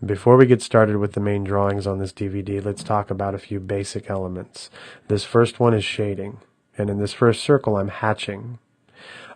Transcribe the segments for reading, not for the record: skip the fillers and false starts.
Before we get started with the main drawings on this DVD, let's talk about a few basic elements. This first one is shading, and in this first circle I'm hatching.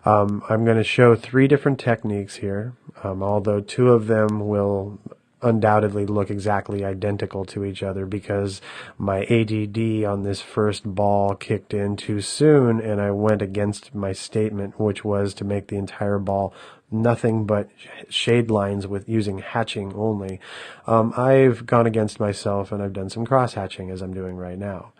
I'm going to show three different techniques here, although two of them will undoubtedly look exactly identical to each other because my ADD on this first ball kicked in too soon and I went against my statement, which was to make the entire ball nothing but shade lines with using hatching only. I've gone against myself and I've done some cross hatching as I'm doing right now.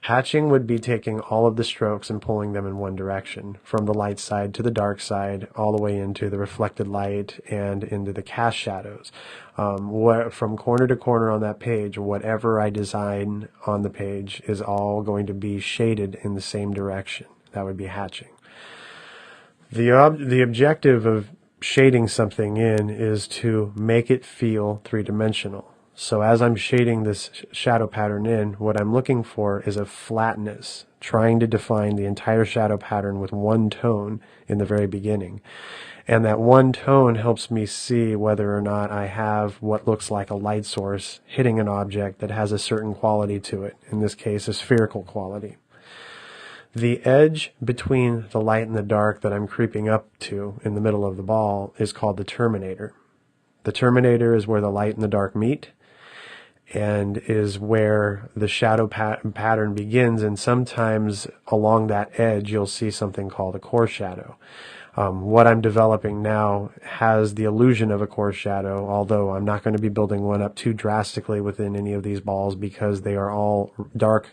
Hatching would be taking all of the strokes and pulling them in one direction, from the light side to the dark side, all the way into the reflected light and into the cast shadows. From corner to corner on that page, whatever I design on the page is all going to be shaded in the same direction. That would be hatching. The objective of shading something in is to make it feel three-dimensional. So as I'm shading this shadow pattern in, what I'm looking for is a flatness, trying to define the entire shadow pattern with one tone in the very beginning. And that one tone helps me see whether or not I have what looks like a light source hitting an object that has a certain quality to it, in this case a spherical quality. The edge between the light and the dark that I'm creeping up to in the middle of the ball is called the terminator. The terminator is where the light and the dark meet, and is where the shadow pattern begins, and sometimes along that edge you'll see something called a core shadow. What I'm developing now has the illusion of a core shadow, although I'm not going to be building one up too drastically within any of these balls because they are all dark,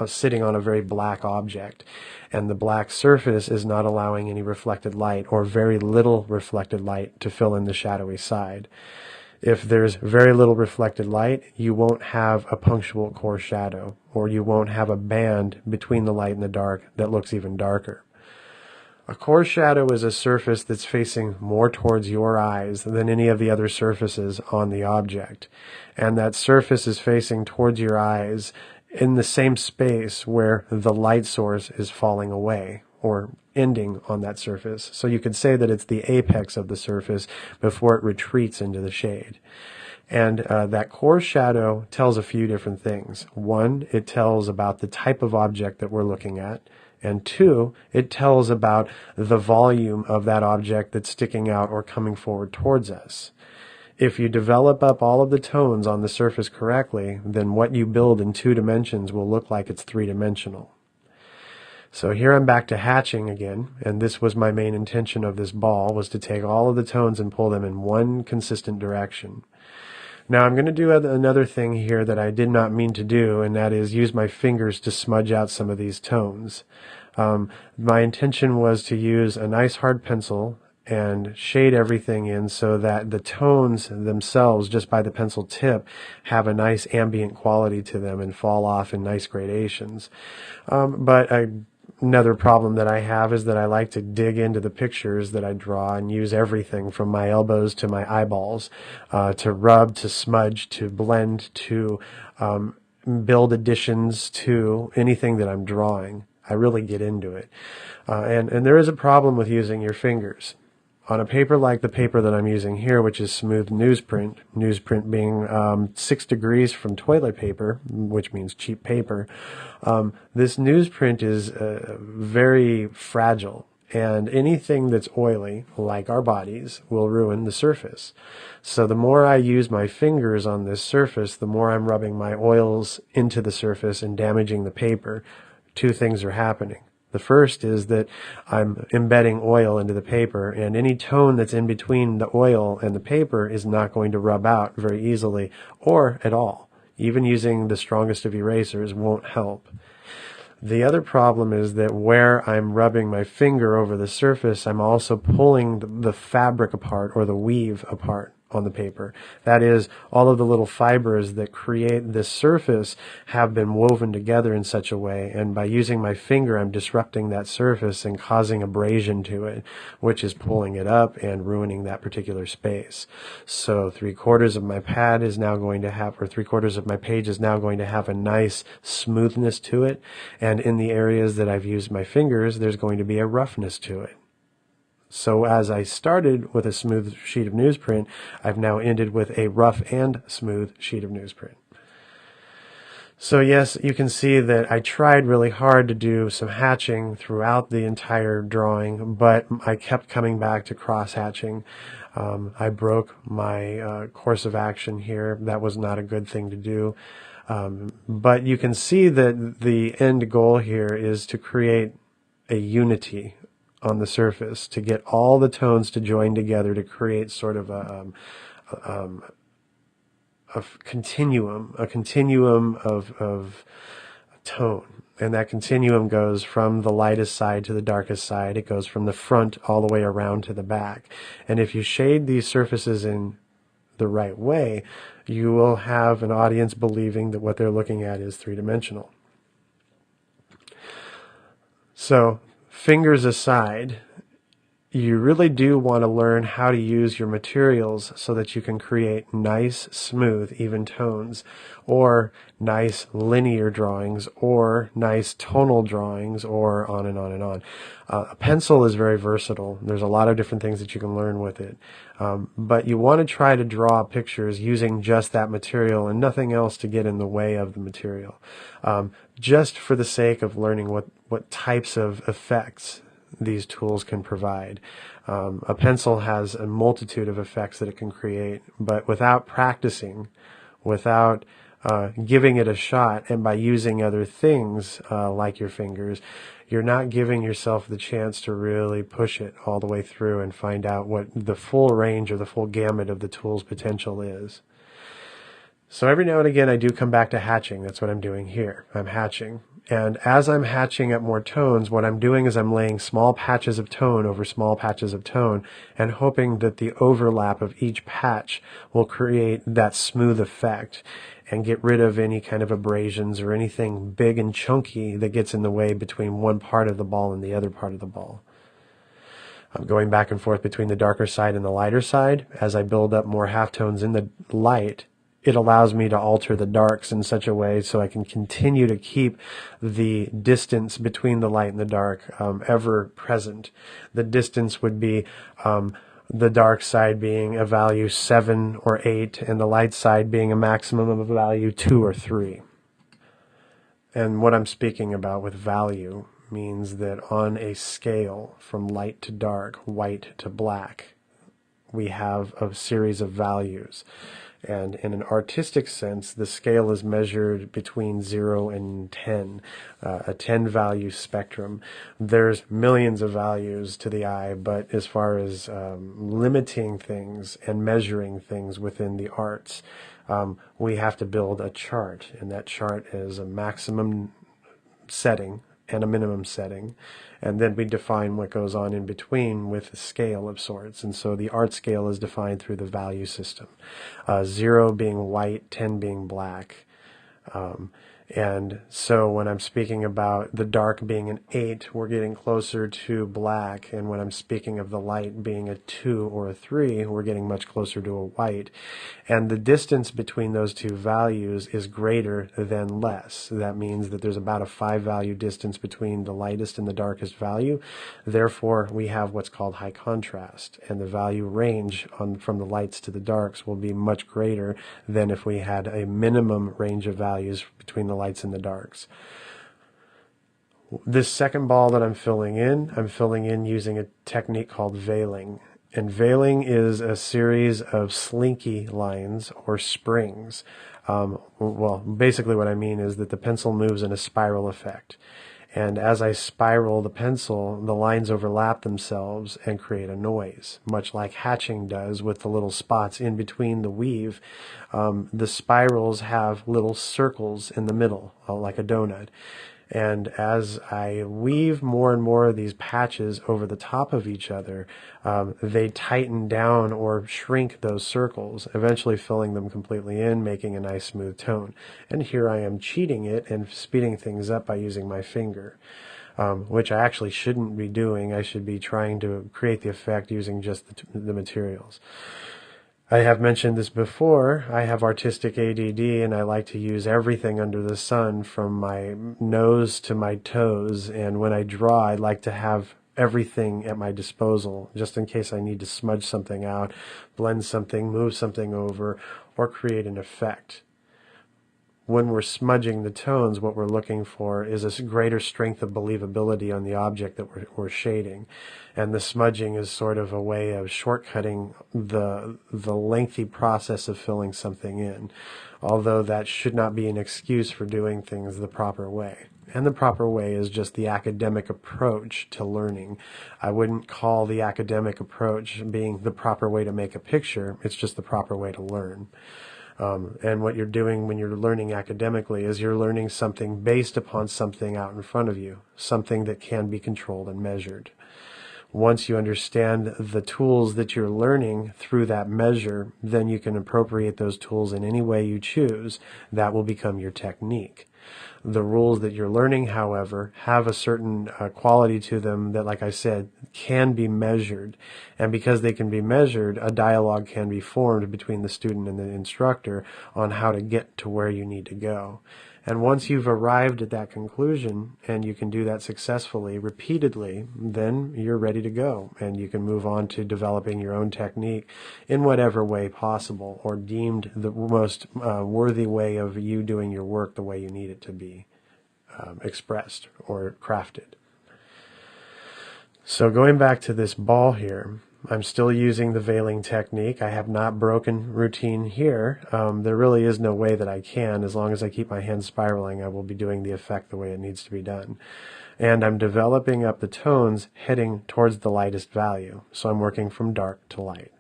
sitting on a very black object, and the black surface is not allowing any reflected light or very little reflected light to fill in the shadowy side. If there's very little reflected light, you won't have a punctual core shadow, or you won't have a band between the light and the dark that looks even darker. A core shadow is a surface that's facing more towards your eyes than any of the other surfaces on the object, and that surface is facing towards your eyes in the same space where the light source is falling away or ending on that surface. So you could say that it's the apex of the surface before it retreats into the shade. And that core shadow tells a few different things. One, it tells about the type of object that we're looking at. And two, it tells about the volume of that object that's sticking out or coming forward towards us. If you develop up all of the tones on the surface correctly, then what you build in 2 dimensions will look like it's 3-dimensional. So here I'm back to hatching again, and this was my main intention of this ball, was to take all of the tones and pull them in one consistent direction. Now I'm going to do another thing here that I did not mean to do, and that is use my fingers to smudge out some of these tones. My intention was to use a nice hard pencil and shade everything in so that the tones themselves, just by the pencil tip, have a nice ambient quality to them and fall off in nice gradations. Another problem that I have is that I like to dig into the pictures that I draw and use everything from my elbows to my eyeballs, to rub, to smudge, to blend, to build additions to anything that I'm drawing. I really get into it. And there is a problem with using your fingers. On a paper like the paper that I'm using here, which is smooth newsprint being 6 degrees from toilet paper, which means cheap paper, this newsprint is very fragile, and anything that's oily, like our bodies, will ruin the surface. So the more I use my fingers on this surface, the more I'm rubbing my oils into the surface and damaging the paper. 2 things are happening. The first is that I'm embedding oil into the paper, and any tone that's in between the oil and the paper is not going to rub out very easily or at all. Even using the strongest of erasers won't help. The other problem is that where I'm rubbing my finger over the surface, I'm also pulling the fabric apart, or the weave apart, on the paper. That is, all of the little fibers that create this surface have been woven together in such a way, and by using my finger I'm disrupting that surface and causing abrasion to it, which is pulling it up and ruining that particular space. So 3/4 of my pad is now going to have, or 3/4 of my page is now going to have a nice smoothness to it, and in the areas that I've used my fingers there's going to be a roughness to it. So as I started with a smooth sheet of newsprint, I've now ended with a rough and smooth sheet of newsprint. So yes, you can see that I tried really hard to do some hatching throughout the entire drawing, but I kept coming back to cross-hatching. I broke my course of action here. That was not a good thing to do. But you can see that the end goal here is to create a unity on the surface, to get all the tones to join together to create sort of a continuum of tone. And that continuum goes from the lightest side to the darkest side. It goes from the front all the way around to the back. And if you shade these surfaces in the right way, you will have an audience believing that what they're looking at is three-dimensional. So, fingers aside, you really do want to learn how to use your materials so that you can create nice, smooth, even tones, or nice linear drawings, or nice tonal drawings, or on and on and on. A pencil is very versatile. There's a lot of different things that you can learn with it. But you want to try to draw pictures using just that material and nothing else to get in the way of the material. Just for the sake of learning what types of effects these tools can provide. A pencil has a multitude of effects that it can create, but without practicing, without giving it a shot, and by using other things like your fingers, you're not giving yourself the chance to really push it all the way through and find out what the full range or the full gamut of the tool's potential is. So every now and again I do come back to hatching. That's what I'm doing here. I'm hatching. And as I'm hatching up more tones, what I'm doing is I'm laying small patches of tone over small patches of tone and hoping that the overlap of each patch will create that smooth effect and get rid of any kind of abrasions or anything big and chunky that gets in the way between one part of the ball and the other part of the ball. I'm going back and forth between the darker side and the lighter side. As I build up more halftones in the light, it allows me to alter the darks in such a way so I can continue to keep the distance between the light and the dark ever present. The distance would be the dark side being a value 7 or 8 and the light side being a maximum of a value 2 or 3. And what I'm speaking about with value means that on a scale from light to dark, white to black, we have a series of values. And in an artistic sense, the scale is measured between 0 and 10, a 10-value spectrum. There's millions of values to the eye, but as far as limiting things and measuring things within the arts, we have to build a chart, and that chart is a maximum setting and a minimum setting, and then we define what goes on in between with a scale of sorts. And so the art scale is defined through the value system, 0 being white, 10 being black. And so when I'm speaking about the dark being an 8, we're getting closer to black, and when I'm speaking of the light being a 2 or a 3, we're getting much closer to a white. And the distance between those two values is greater than less. That means that there's about a 5-value distance between the lightest and the darkest value. Therefore, we have what's called high contrast, and the value range from the lights to the darks will be much greater than if we had a minimum range of values between the lights and the darks. This second ball that I'm filling in using a technique called veiling. And veiling is a series of slinky lines or springs. Well, basically what I mean is that the pencil moves in a spiral effect. And as I spiral the pencil, the lines overlap themselves and create a noise, much like hatching does with the little spots in between the weave. The spirals have little circles in the middle, like a donut. And as I weave more and more of these patches over the top of each other, they tighten down or shrink those circles, eventually filling them completely in, making a nice smooth tone. And here I am cheating it and speeding things up by using my finger, which I actually shouldn't be doing. I should be trying to create the effect using just the materials. I have mentioned this before. I have artistic ADD, and I like to use everything under the sun from my nose to my toes. And when I draw, I like to have everything at my disposal, just in case I need to smudge something out, blend something, move something over, or create an effect. When we're smudging the tones, what we're looking for is a greater strength of believability on the object that we're shading. And the smudging is sort of a way of shortcutting the lengthy process of filling something in, although that should not be an excuse for doing things the proper way. And the proper way is just the academic approach to learning. I wouldn't call the academic approach being the proper way to make a picture. It's just the proper way to learn. And what you're doing when you're learning academically is you're learning something based upon something out in front of you, something that can be controlled and measured. Once you understand the tools that you're learning through that measure, then you can appropriate those tools in any way you choose. That will become your technique. The rules that you're learning, however, have a certain quality to them that, like I said, can be measured. And because they can be measured, a dialogue can be formed between the student and the instructor on how to get to where you need to go. And once you've arrived at that conclusion, and you can do that successfully, repeatedly, then you're ready to go. And you can move on to developing your own technique in whatever way possible, or deemed the most worthy way of you doing your work the way you need it to be expressed or crafted. So going back to this ball here, I'm still using the veiling technique. I have not broken routine here. There really is no way that I can. As long as I keep my hand spiraling, I will be doing the effect the way it needs to be done. And I'm developing up the tones heading towards the lightest value. So I'm working from dark to light.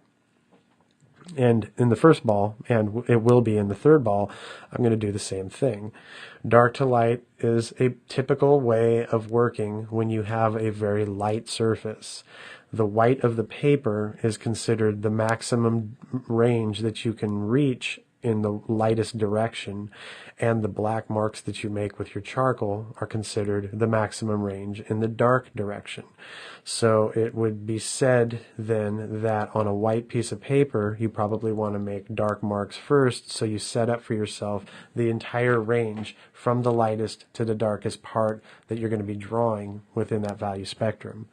And in the first ball, and it will be in the third ball, I'm going to do the same thing. Dark to light is a typical way of working when you have a very light surface. The white of the paper is considered the maximum range that you can reach in the lightest direction, and the black marks that you make with your charcoal are considered the maximum range in the dark direction. So it would be said then that on a white piece of paper, you probably want to make dark marks first, so you set up for yourself the entire range from the lightest to the darkest part that you're going to be drawing within that value spectrum.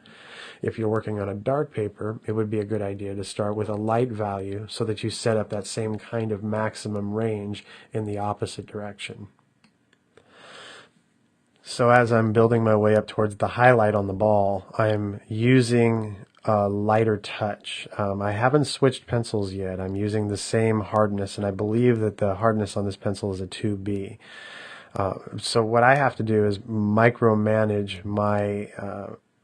If you're working on a dark paper, it would be a good idea to start with a light value so that you set up that same kind of maximum range in the opposite direction. So as I'm building my way up towards the highlight on the ball, I'm using a lighter touch. I haven't switched pencils yet. I'm using the same hardness, and I believe that the hardness on this pencil is a 2B. So what I have to do is micromanage my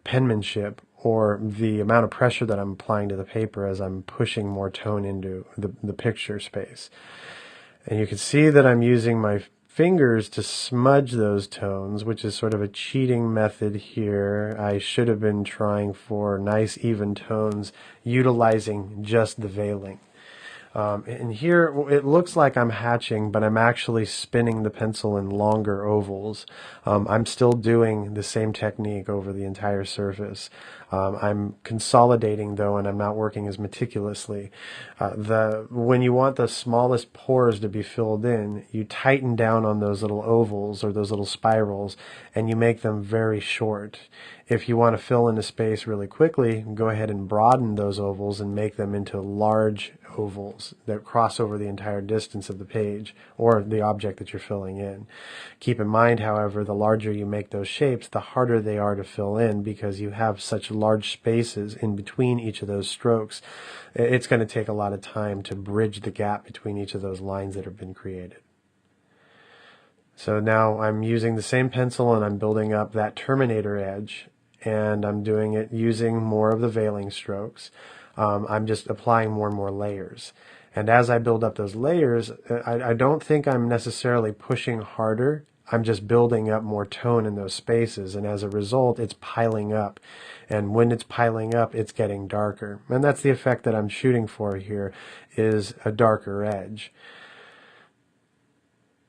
penmanship, or the amount of pressure that I'm applying to the paper as I'm pushing more tone into the picture space. And you can see that I'm using my fingers to smudge those tones, which is sort of a cheating method here. I should have been trying for nice even tones, utilizing just the veiling. And here it looks like I'm hatching, but I'm actually spinning the pencil in longer ovals. I'm still doing the same technique over the entire surface. I'm consolidating though, and I'm not working as meticulously. When you want the smallest pores to be filled in, you tighten down on those little ovals or those little spirals, and you make them very short. If you want to fill in a space really quickly, go ahead and broaden those ovals and make them into large ovals that cross over the entire distance of the page or the object that you're filling in. Keep in mind, however, the larger you make those shapes, the harder they are to fill in because you have such large spaces in between each of those strokes. It's going to take a lot of time to bridge the gap between each of those lines that have been created. So now I'm using the same pencil and I'm building up that terminator edge, and I'm doing it using more of the veiling strokes. I'm just applying more and more layers. And as I build up those layers, I don't think I'm necessarily pushing harder. I'm just building up more tone in those spaces, and as a result, it's piling up. And when it's piling up, it's getting darker. And that's the effect that I'm shooting for here, is a darker edge.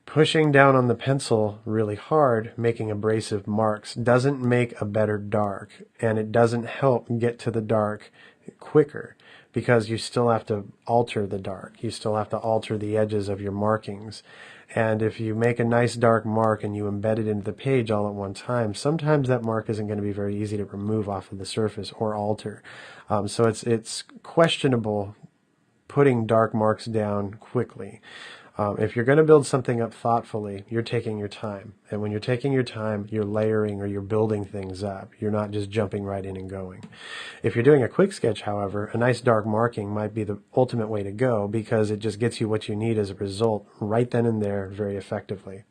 Pushing down on the pencil really hard, making abrasive marks, doesn't make a better dark, and it doesn't help get to the dark quicker. because you still have to alter the dark. You still have to alter the edges of your markings. And if you make a nice dark mark and you embed it into the page all at one time, sometimes that mark isn't going to be very easy to remove off of the surface or alter. So it's questionable putting dark marks down quickly. If you're going to build something up thoughtfully, you're taking your time. And when you're taking your time, you're layering or you're building things up. You're not just jumping right in and going. If you're doing a quick sketch, however, a nice dark marking might be the ultimate way to go because it just gets you what you need as a result right then and there very effectively.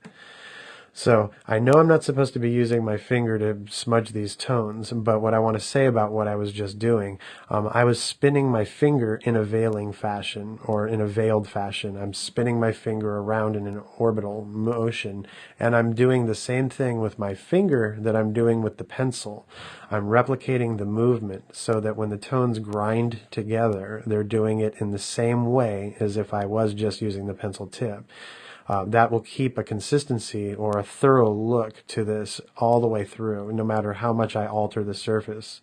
So I know I'm not supposed to be using my finger to smudge these tones, but what I want to say about what I was just doing, I was spinning my finger in a veiling fashion, or in a veiled fashion. I'm spinning my finger around in an orbital motion, and I'm doing the same thing with my finger that I'm doing with the pencil. I'm replicating the movement so that when the tones grind together, they're doing it in the same way as if I was just using the pencil tip. That will keep a consistency or a thorough look to this all the way through, no matter how much I alter the surface.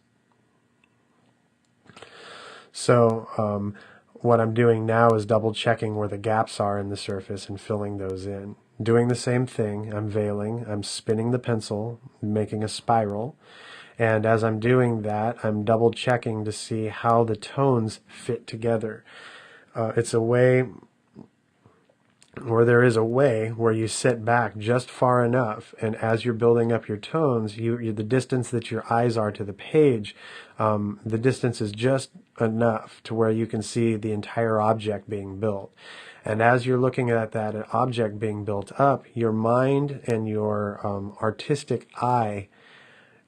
So what I'm doing now is double checking where the gaps are in the surface and filling those in. Doing the same thing, I'm veiling, I'm spinning the pencil, making a spiral, and as I'm doing that, I'm double checking to see how the tones fit together. It's a way there is a way where you sit back just far enough, and as you're building up your tones, the distance that your eyes are to the page, the distance is just enough to where you can see the entire object being built. And as you're looking at that object being built up, your mind and your artistic eye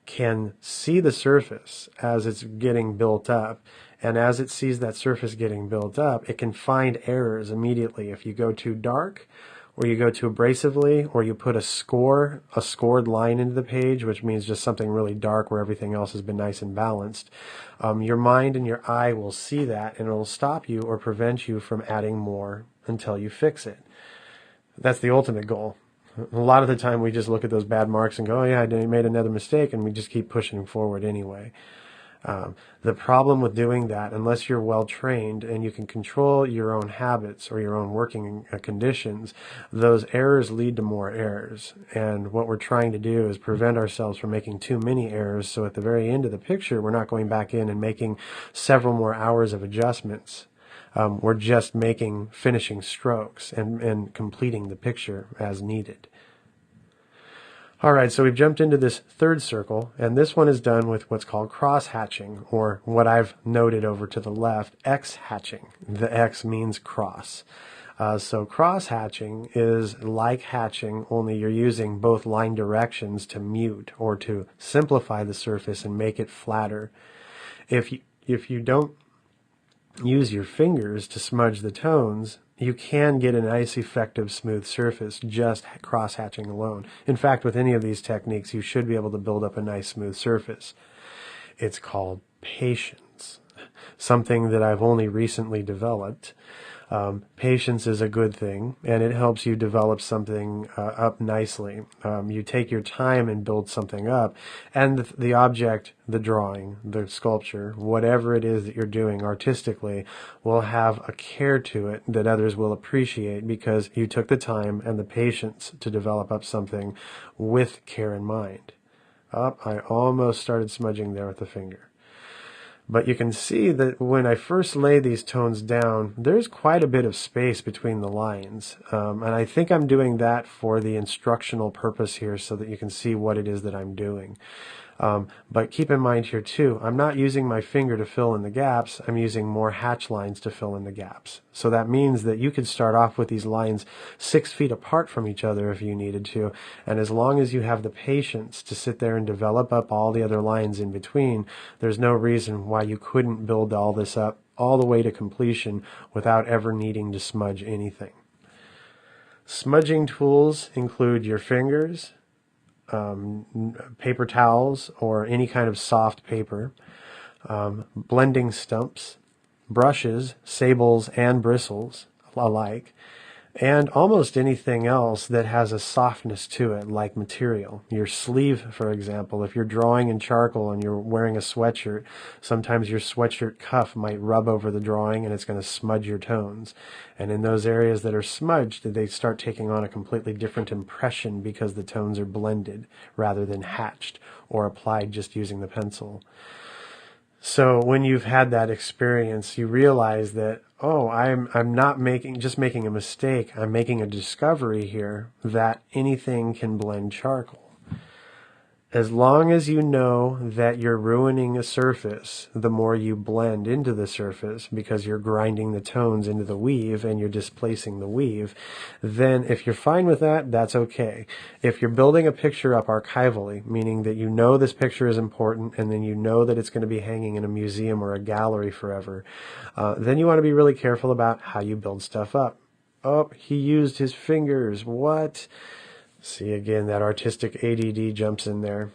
can see the surface as it's getting built up. And as it sees that surface getting built up, it can find errors immediately. If you go too dark, or you go too abrasively, or you put a scored line into the page, which means just something really dark where everything else has been nice and balanced, your mind and your eye will see that, and it will stop you or prevent you from adding more until you fix it. That's the ultimate goal. A lot of the time we just look at those bad marks and go, oh yeah, I made another mistake, and we just keep pushing forward anyway. The problem with doing that, unless you're well trained and you can control your own habits or your own working conditions, those errors lead to more errors. And what we're trying to do is prevent ourselves from making too many errors, so at the very end of the picture, we're not going back in and making several more hours of adjustments. We're just finishing strokes and completing the picture as needed. All right, so we've jumped into this third circle, and this one is done with what's called cross-hatching, or what I've noted over to the left, X-hatching. The X means cross. So cross-hatching is like hatching, only you're using both line directions to mute or to simplify the surface and make it flatter. If you don't use your fingers to smudge the tones, you can get a nice, effective, smooth surface just cross-hatching alone. In fact, with any of these techniques, you should be able to build up a nice, smooth surface. It's called patience, something that I've only recently developed. Patience is a good thing, and it helps you develop something up nicely. You take your time and build something up, and the object, the drawing, the sculpture, whatever it is that you're doing artistically, will have a care to it that others will appreciate because you took the time and the patience to develop up something with care in mind. I almost started smudging there with the finger. But you can see that when I first lay these tones down, there's quite a bit of space between the lines. And I think I'm doing that for the instructional purpose here so that you can see what it is that I'm doing. But keep in mind here too, I'm not using my finger to fill in the gaps, I'm using more hatch lines to fill in the gaps. So that means that you could start off with these lines 6 feet apart from each other if you needed to, and as long as you have the patience to sit there and develop up all the other lines in between, there's no reason why you couldn't build all this up all the way to completion without ever needing to smudge anything. Smudging tools include your fingers, paper towels or any kind of soft paper, blending stumps, brushes, sables and bristles alike, and almost anything else that has a softness to it, like material. Your sleeve, for example, if you're drawing in charcoal and you're wearing a sweatshirt, sometimes your sweatshirt cuff might rub over the drawing and it's going to smudge your tones. And in those areas that are smudged, they start taking on a completely different impression because the tones are blended rather than hatched or applied just using the pencil. So when you've had that experience, you realize that, oh, I'm not just making a mistake. I'm making a discovery here that anything can blend charcoal. As long as you know that you're ruining a surface, the more you blend into the surface because you're grinding the tones into the weave and you're displacing the weave, then if you're fine with that, that's okay. If you're building a picture up archivally, meaning that you know this picture is important and then you know that it's going to be hanging in a museum or a gallery forever, then you want to be really careful about how you build stuff up. Oh, he used his fingers. What? See, again, that artistic ADD jumps in there.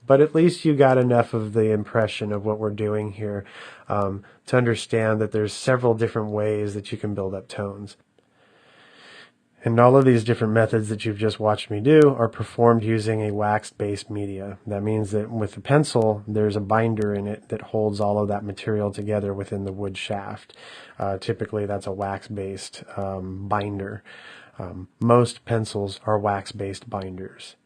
But at least you got enough of the impression of what we're doing here to understand that there's several different ways that you can build up tones. And all of these different methods that you've just watched me do are performed using a wax-based media. That means that with the pencil, there's a binder in it that holds all of that material together within the wood shaft. Typically, that's a wax-based binder. Most pencils are wax-based binders.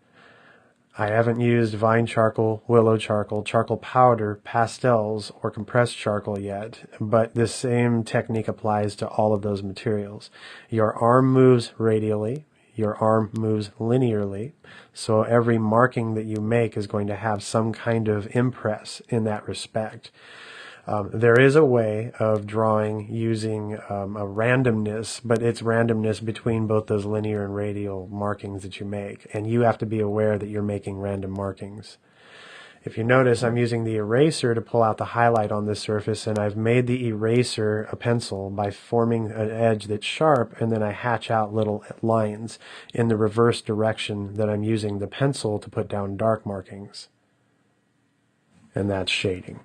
I haven't used vine charcoal, willow charcoal, charcoal powder, pastels, or compressed charcoal yet, but this same technique applies to all of those materials. Your arm moves radially, your arm moves linearly, so every marking that you make is going to have some kind of impress in that respect. There is a way of drawing using a randomness, but it's randomness between both those linear and radial markings that you make, and you have to be aware that you're making random markings. If you notice, I'm using the eraser to pull out the highlight on this surface, and I've made the eraser a pencil by forming an edge that's sharp, and then I hatch out little lines in the reverse direction that I'm using the pencil to put down dark markings. And that's shading.